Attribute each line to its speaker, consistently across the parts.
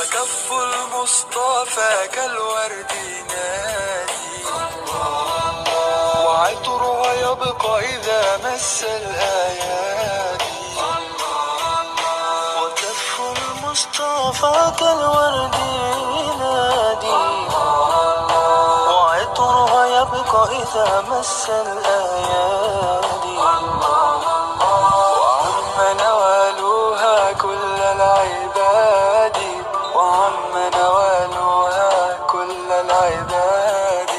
Speaker 1: وكف المصطفى كالورد نادي، وعطرها يبقى إذا مس الأيادي. وكف المصطفى كالورد نادي، وعطرها يبقى إذا مس الأيادي. وعم نوالها كل العباد، وعم نوالها كل العباد،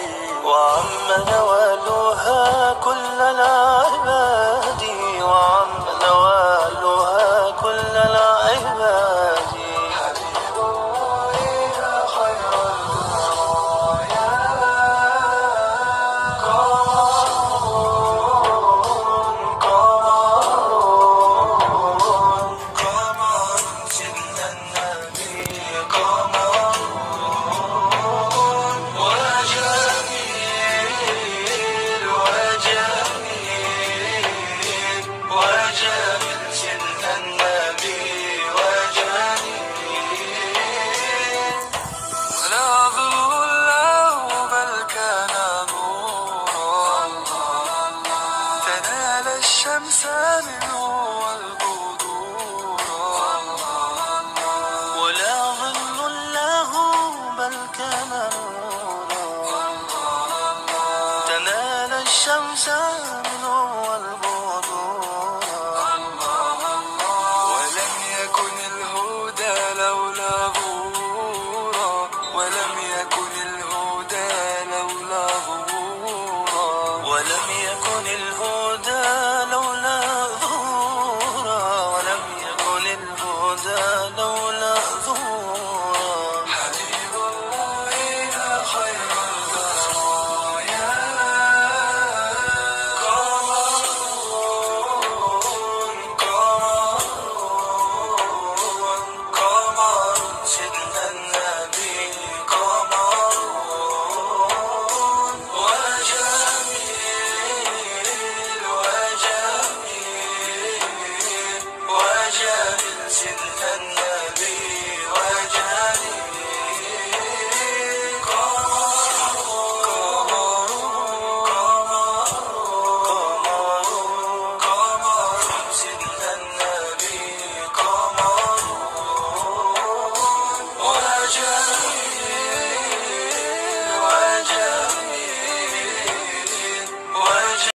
Speaker 1: وعم نوالها كل العباد، وعم نوالها كل العباد. حبيب الله يا خير البرايا، قمر سيدنا النبي، قمر وجميل وجميل وجميل سيدنا النبي وجميل. ولا ظل له بل كان نورا، تنال الشمس منه والبدورا. ولا ظل له بل كان نورا، تنال الشمس منه والبدورا. ولم يكن الهدى لولا ظهورا، ولم يكن الهدى لولا ظهورا، ولم يكن الهدى لولا ظهورا، ولم يكن الهدى لولا